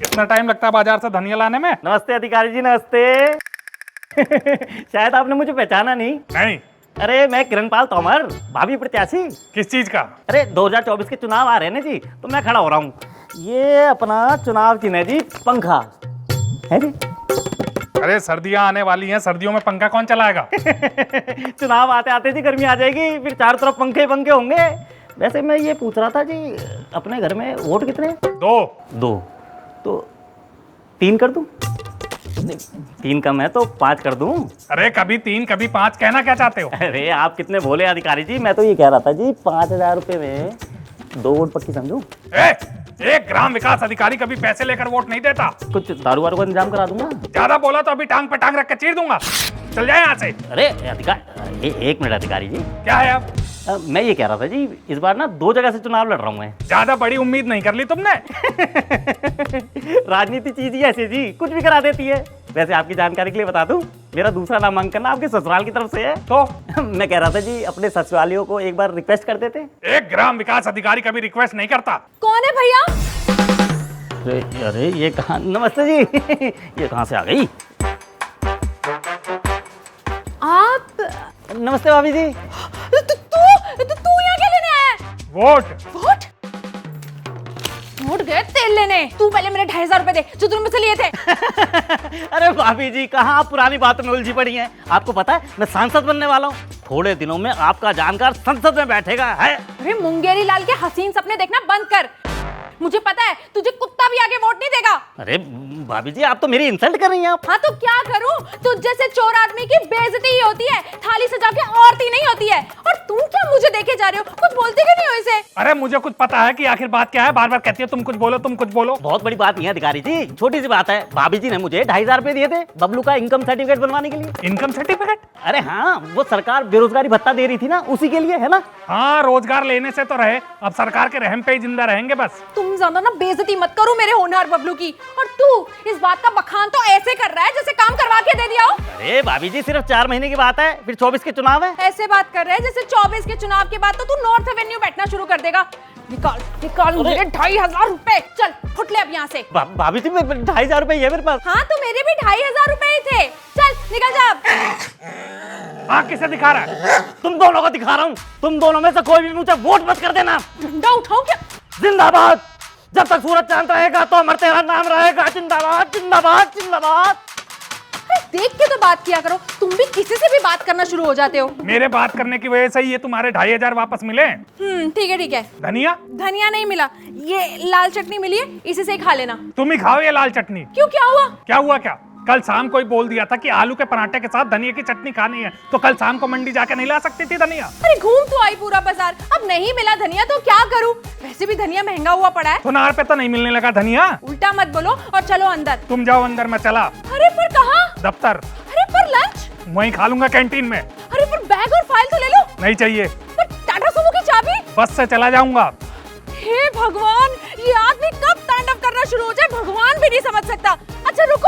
इतना टाइम लगता है बाजार से धनिया लाने में? नमस्ते अधिकारी जी, नमस्ते। शायद आपने मुझे पहचाना नहीं। नहीं। अरे मैं किरणपाल तोमर, भावी प्रत्याशी। किस चीज का? अरे 2024 के चुनाव आ रहे हैं ना जी, तो मैं खड़ा हो रहा हूँ। ये अपना चुनाव चिन्ह है जी, पंखा है जी। अरे सर्दियां आने वाली हैं, सर्दियों में पंखा कौन चलाएगा? चुनाव आते आते जी गर्मी आ जाएगी, फिर चारों तरफ पंखे पंखे होंगे। वैसे मैं ये पूछ रहा था जी, अपने घर में वोट कितने? दो। तो 3 कर दूं? नहीं, 3 कम है तो 5 कर दूं। अरे कभी 3 कभी 5, कहना क्या चाहते हो? अरे आप कितने भोले अधिकारी जी, मैं तो ये कह रहा था जी 5,000 रुपए में 2 वोट पक्की समझूं। एक ग्राम विकास अधिकारी कभी पैसे लेकर वोट नहीं देता। कुछ दारू वारू का इंतजाम करा दूंगा। ज्यादा बोला तो अभी टांग पे टांग रख के चीर दूंगा। चल जाए यहाँ से। अरे अधिकारी, एक मिनट अधिकारी जी। क्या है अब? मैं ये कह रहा था जी, इस बार ना 2 जगह से चुनाव लड़ रहा हूँ मैं। ज्यादा बड़ी उम्मीद नहीं कर ली तुमने। राजनीति चीज ही ऐसी जी, कुछ भी करा देती है। वैसे आपकी जानकारी के लिए बता दूं, मेरा दूसरा नामांकन ना आपके ससुराल की तरफ से है। तो मैं कह रहा था जी, अपने ससुरालियों को एक बार रिक्वेस्ट कर देते। एक ग्राम विकास अधिकारी कभी रिक्वेस्ट नहीं करता। कौन है भैया? अरे ये कहाँ? नमस्ते जी। ये कहाँ से आ गई? आप? नमस्ते भाभी जी। तू यहाँ क्या लेने आया है? वोट गए तेल लेने। तू पहले मेरे 2,500 रुपए दे जो तुमने मुझसे लिए थे। अरे भाभी जी, कहाँ आप पुरानी बातों में उलझी पड़ी हैं? आपको पता है मैं सांसद बनने वाला हूँ। थोड़े दिनों में आपका जानकार संसद में बैठेगा है। अरे मुंगेरी लाल के हसीन सपने देखना बंद कर। मुझे पता है तुझे कुत्ता भी आगे वोट नहीं देगा। अरे भाभी जी, आप तो मेरी इंसल्ट कर रही हैं आप। हाँ तो क्या करूं? तुझ जैसे चोर आदमी की बेइज्जती ही होती है, थाली सजा के औरती नहीं होती है। और तुम क्या मुझे देखे जा रहे हो? कुछ बोलते क्यों नहीं हो इसे? अरे मुझे कुछ पता है कि आखिर बात क्या है। बार बार कहती है तुम कुछ बोलो, तुम कुछ बोलो। बहुत बड़ी बात नहीं है अधिकारी जी, छोटी सी बात है। भाभी जी ने मुझे 2,500 रुपए दिए थे बबलू का इनकम सर्टिफिकेट बनवाने के लिए। Income certificate? अरे हाँ, वो सरकार बेरोजगारी भत्ता दे रही थी ना, उसी के लिए है ना। हाँ, रोजगार लेने से तो रहे, अब सरकार के रहम पे ही जिंदा रहेंगे बस। तुम ज्यादा ना बेइज्जती मत करो मेरे होनहार बबलू की। और तू इस बात का बखान तो ऐसे कर रहा है जैसे काम करवा के दे दिया हो। अरे भाभी जी, सिर्फ 4 महीने की बात है, फिर 24 के चुनाव है। ऐसे बात कर रहे हैं जैसे 24 के चुनाव के बाद तो तू नॉर्थ एवेन्यू बैठना शुरू कर देगा। निकाल निकाल मेरे 2,500 रुपए। चल फुट ले अब यहाँ से। भाभी जी, 2,500 रुपए है मेरे पास। हाँ तो मेरे भी 2,500 रुपए ही थे। चल निकल जा अब। हाँ, किसे दिखा रहा है? तुम दोनों को दिखा रहा हूँ। तुम दोनों में से कोई भी मुझे वोट मत कर देना। डंडा उठाऊं क्या? जिंदाबाद। जब तक सूरज चांद रहेगा तो अमर तेरा नाम रहेगा। जिंदाबाद जिंदाबाद जिंदाबाद। देख के तो बात किया करो, तुम भी किसी से भी बात करना शुरू हो जाते हो। मेरे बात करने की वजह से ही ये तुम्हारे 2,500 वापस मिले। ठीक है ठीक है। धनिया? धनिया नहीं मिला, ये लाल चटनी मिली है, इसी से ही खा लेना। तुम ही खाओ ये लाल चटनी। क्यों, क्या हुआ? क्या हुआ क्या? कल शाम को ही बोल दिया था कि आलू के पराठे के साथ धनिया की चटनी खानी है, तो कल शाम को मंडी जाके नहीं ला सकती थी धनिया? अरे घूम तो आई पूरा बाजार, अब नहीं मिला धनिया तो क्या करूं? वैसे भी धनिया महंगा हुआ पड़ा है। सुनार पे तो नहीं मिलने लगा धनिया। उल्टा मत बोलो और चलो अंदर। तुम जाओ अंदर, मैं चला। अरे पर कहाँ? दफ्तर। अरे पर लंच? वहीं खा लूंगा कैंटीन में। अरे पर बैग और फाइल तो ले लो। नहीं चाहिए। पर टाटा सुमो की चाबी? बस से चला जाऊंगा। हे भगवान, ये आदमी कब तांडव करना शुरू हो जाए भगवान भी नहीं समझ सकता। अच्छा रुको,